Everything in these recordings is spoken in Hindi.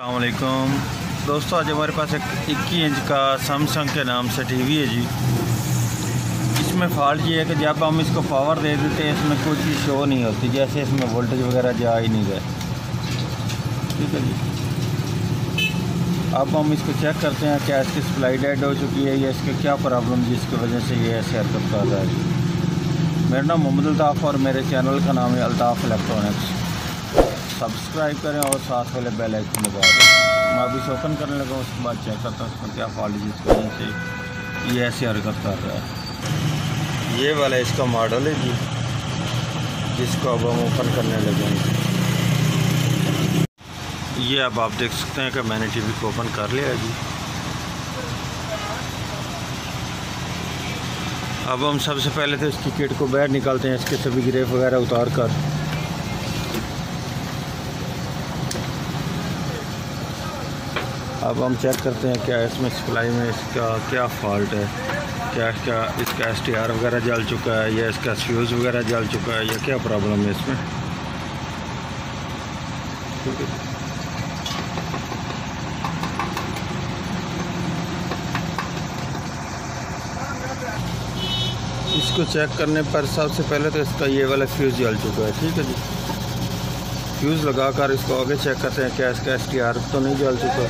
अस्सलाम वालेकुम दोस्तों, आज हमारे पास एक 21 इंच का सैमसंग के नाम से टीवी है जी। इसमें फ़ॉल्ट ये है कि जब हम इसको पावर दे देते हैं इसमें कोई चीज़ शो नहीं होती, जैसे इसमें वोल्टेज वगैरह जा ही नहीं रहे। ठीक है जी, अब हम इसको चेक करते हैं क्या इसकी सप्लाई डेड हो चुकी है या इसकी क्या प्रॉब्लम जिसकी वजह से ये ऐसे हरकत कर रहा है। मेरा नाम मोहम्मद अल्ताफ़ और मेरे चैनल का नाम है अल्ताफ़ इलेक्ट्रॉनिक्स। सब्सक्राइब करें और साथ वाले बेल आइकन दबा दें। मैं अभी से ओपन करने लगा, उसके बाद चेक करता हूँ उसमें क्या फॉल्ट है जिसकी वजह से ये ऐसी हरकत कर रहा है। ये वाला इसका मॉडल है जी, जिसको अब हम ओपन करने लगे। ये अब आप देख सकते हैं कि मैंने टीवी को ओपन कर लिया जी। अब हम सबसे पहले तो इसकी किट को बाहर निकालते हैं, इसके सभी ग्रेफ वगैरह उतार कर। अब हम चेक करते हैं क्या इसमें सप्लाई में इसका क्या फॉल्ट है, क्या इसका STR वगैरह जल चुका है या इसका फ्यूज़ वगैरह जल चुका है या क्या प्रॉब्लम है इसमें। ठीक है, इसको चेक करने पर सबसे पहले तो इसका ये वाला फ्यूज़ जल चुका है। ठीक है जी, फ्यूज़ लगाकर इसको आगे चेक करते हैं क्या इसका STR तो नहीं जल चुका।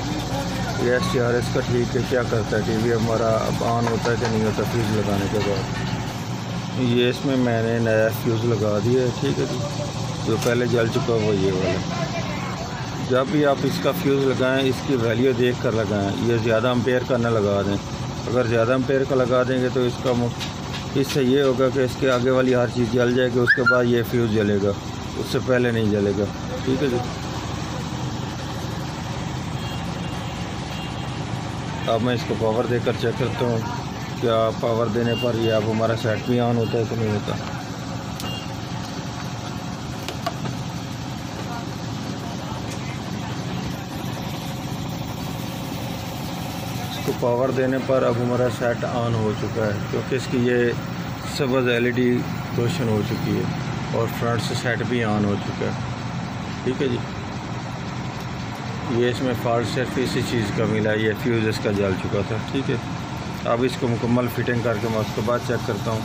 ये STR इसका ठीक है, क्या करता है टीवी हमारा अब ऑन होता है कि नहीं होता फ्यूज़ लगाने के बाद। ये इसमें मैंने नया फ्यूज़ लगा दिया है। ठीक है जी, जो पहले जल चुका वो ये वाला। जब भी आप इसका फ्यूज़ लगाएं इसकी वैल्यू देख कर लगाएं, ये ज़्यादा एम्पेयर का ना लगा दें। अगर ज़्यादा एम्पेयर का लगा देंगे तो इससे ये होगा कि इसके आगे वाली हर चीज़ जल जाएगी, उसके बाद ये फ्यूज़ जलेगा, उससे पहले नहीं जलेगा। ठीक है जी, अब मैं इसको पावर देकर चेक करता हूँ क्या पावर देने पर ये अब हमारा सेट भी ऑन होता है कि नहीं होता। इसको पावर देने पर अब हमारा सेट ऑन हो चुका है, क्योंकि इसकी ये सब्ज़ LED रोशन हो चुकी है और फ्रंट से सेट भी ऑन हो चुका है। ठीक है जी, ये इसमें फॉल्ट सिर्फ इसी चीज़ का मिला, ये फ्यूज़ इसका जल चुका था। ठीक है, अब इसको मुकम्मल फिटिंग करके मैं उसके बाद चेक करता हूँ।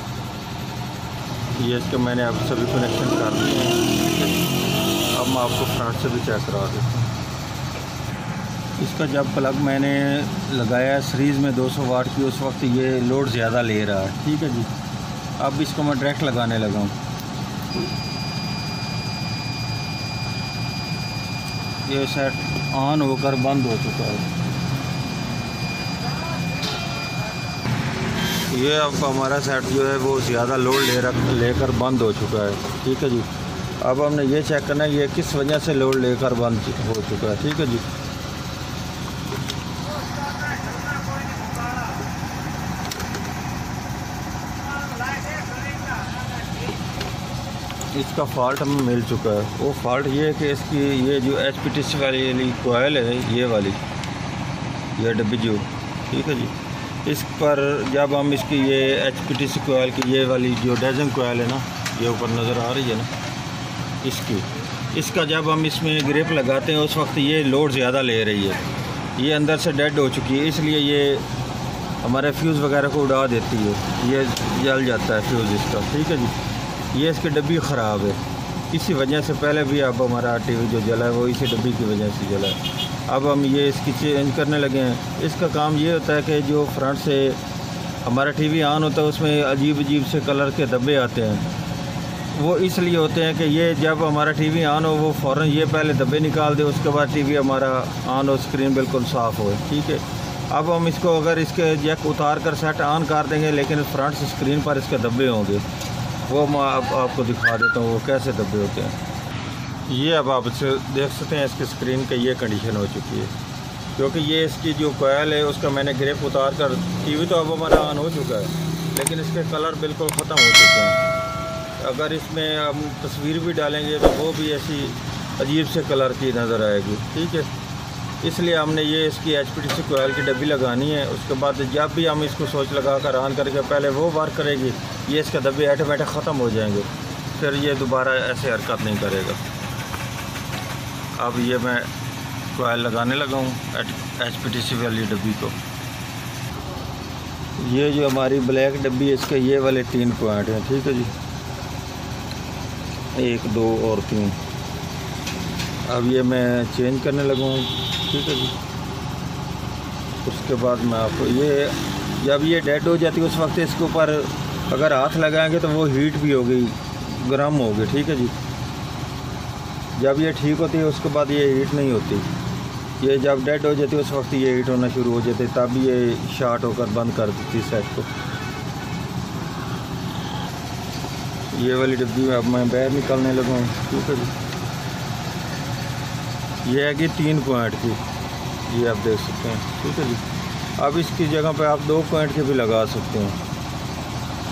ये इसके मैंने अब सभी कनेक्शन कर दिए हैं। अब मैं आपको फ्रंट से भी चेक करा देता हूँ। इसका जब प्लग मैंने लगाया सीरीज़ में 200 वाट की, उस वक्त ये लोड ज़्यादा ले रहा है। ठीक है जी, अब इसको मैं डायरेक्ट लगाने लगा हूँ। ये सेट ऑन होकर बंद हो चुका है। ये अब हमारा सेट जो है वो ज़्यादा लोड लेकर बंद हो चुका है। ठीक है जी, अब हमने ये चेक करना है ये किस वजह से लोड लेकर बंद हो चुका है। ठीक है जी, इसका फॉल्ट हमें मिल चुका है। वो फॉल्ट ये है कि इसकी ये जो HPTC वाली कोयल है, ये वाली ये डब्ल्यू। ठीक है जी, इस पर जब हम इसकी ये HPTC कोयल की ये वाली जो डजन कोयल है ना, ये ऊपर नज़र आ रही है ना, इसका जब हम इसमें ग्रिप लगाते हैं उस वक्त ये लोड ज़्यादा ले रही है, ये अंदर से डेड हो चुकी है, इसलिए ये हमारे फ्यूज़ वगैरह को उड़ा देती है, ये जल जाता है फ्यूज़ इसका। ठीक है जी, ये इसकी डब्बी ख़राब है, इसी वजह से पहले भी अब हमारा टीवी जो जला है वो इसी डब्बी की वजह से जला है। अब हम ये इसकी चेंज करने लगे हैं। इसका काम ये होता है कि जो फ्रंट से हमारा टीवी ऑन होता है उसमें अजीब अजीब से कलर के धब्बे आते हैं। वो इसलिए होते हैं कि ये जब हमारा टीवी ऑन हो वो फ़ौरन ये पहले धब्बे निकाल दे, उसके बाद टीवी हमारा ऑन हो, स्क्रीन बिल्कुल साफ़ हो। ठीक है, अब हम इसको अगर इसके जैक उतार कर सेट ऑन कर देंगे लेकिन फ्रंट से स्क्रीन पर इसके धब्बे होंगे, वो मैं आपको दिखा देता हूँ वो कैसे धब्बे होते हैं। ये अब आप देख सकते हैं इसकी स्क्रीन की ये कंडीशन हो चुकी है, क्योंकि ये इसकी जो कोयल है उसका मैंने ग्रिप उतार कर, टीवी तो अब हमारा ऑन हो चुका है लेकिन इसके कलर बिल्कुल ख़त्म हो चुके हैं। अगर इसमें हम तस्वीर भी डालेंगे तो वो भी ऐसी अजीब से कलर की नज़र आएगी। ठीक है, इसलिए हमने ये इसकी HPTC कोयल की डब्बी लगानी है। उसके बाद जब भी हम इसको स्विच लगा कर ऑन करके पहले वो वर्क करेगी, ये इसके डब्बे ऑटोमेटिक ख़त्म हो जाएंगे, फिर ये दोबारा ऐसे हरकत नहीं करेगा। अब ये मैं कोयल लगाने लगा हूँ HPTC वाली डब्बी को। ये जो हमारी ब्लैक डब्बी है इसके ये वाले 3 पॉइंट हैं, ठीक है जी, 1 2 और 3। अब ये मैं चेंज करने लगा हूँ, ठीक है जी। उसके बाद मैं आपको ये जब ये डेड हो जाती है उस वक्त इसके ऊपर अगर हाथ लगाएंगे तो वो हीट भी होगी, गर्म होगी, ठीक है जी। जब ये ठीक होती है उसके बाद ये हीट नहीं होती। ये जब डेड हो जाती है उस वक्त ये हीट होना शुरू हो जाती है, तब ये शॉर्ट होकर बंद कर देती है सेट को। ये वाली डब्बी अब मैं बाहर निकालने लगा हूँ, ठीक है जी। ये है कि 3 पॉइंट की, ये आप देख सकते हैं, ठीक है जी। अब इसकी जगह पे आप 2 पॉइंट के भी लगा सकते हैं।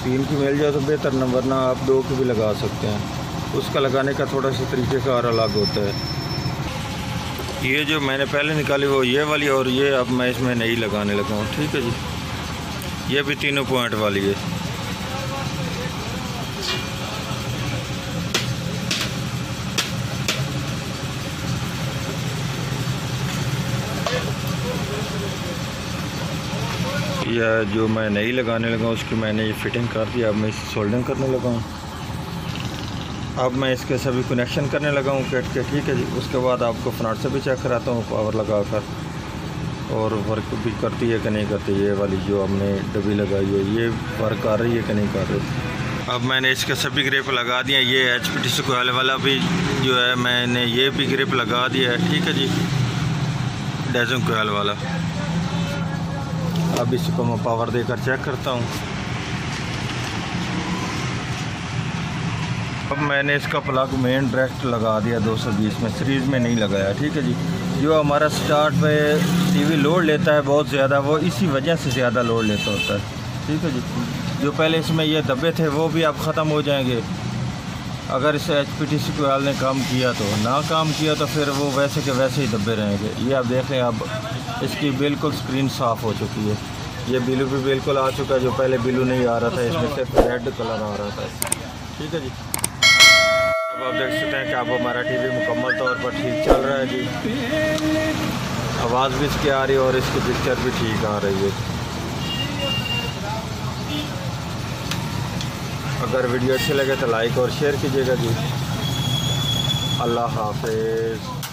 3 की मिल जाए तो बेहतर न, वरना आप 2 की भी लगा सकते हैं। उसका लगाने का थोड़ा सा तरीक़ेकार अलग होता है। ये जो मैंने पहले निकाली वो ये वाली, और ये अब मैं इसमें नई लगाने लगा हूँ, ठीक है जी। ये भी 3 पॉइंट वाली है। या जो मैं नई लगाने लगा हूँ उसकी मैंने ये फिटिंग कर दी। अब मैं इसे सोल्डरिंग करने लगा हूँ। अब मैं इसके सभी कनेक्शन करने लगा हूँ किट के, ठीक है जी। उसके बाद आपको फ्रंट से भी चेक कराता हूँ पावर लगा कर, और वर्क भी करती है कि नहीं करती। ये वाली जो हमने डब्बी लगाई है ये वर्क कर रही है कि नहीं कर रही। अब मैंने इसके सभी ग्रिप लगा दिए। ये HPTC कोयल वाला भी जो है मैंने ये भी ग्रिप लगा दिया है, ठीक है जी, डेजन कोयल वाला। अब इसको मैं पावर देकर चेक करता हूँ। अब मैंने इसका प्लग मेन डायरेक्ट लगा दिया 220 में, सीरीज़ में नहीं लगाया, ठीक है जी। जो हमारा स्टार्ट पे टीवी लोड लेता है बहुत ज़्यादा, वो इसी वजह से ज़्यादा लोड लेता होता है, ठीक है जी। जो पहले इसमें ये दब्बे थे वो भी अब ख़त्म हो जाएंगे अगर इसे HPTC कोयल ने काम किया। तो ना काम किया तो फिर वो वैसे के वैसे ही दब्बे रहेंगे। ये आप देख लें, अब इसकी बिल्कुल स्क्रीन साफ़ हो चुकी है। ये बिलू भी बिल्कुल आ चुका है, जो पहले बिलू नहीं आ रहा था, इसमें सिर्फ रेड कलर आ रहा था, ठीक है जी। अब आप देख सकते हैं कि अब हमारा टीवी मुकम्मल तौर पर ठीक चल रहा है जी। आवाज़ भी इसकी आ रही है और इसकी पिक्चर भी ठीक आ रही है। अगर वीडियो अच्छी लगे तो लाइक और शेयर कीजिएगा जी। अल्लाह हाफ़िज़।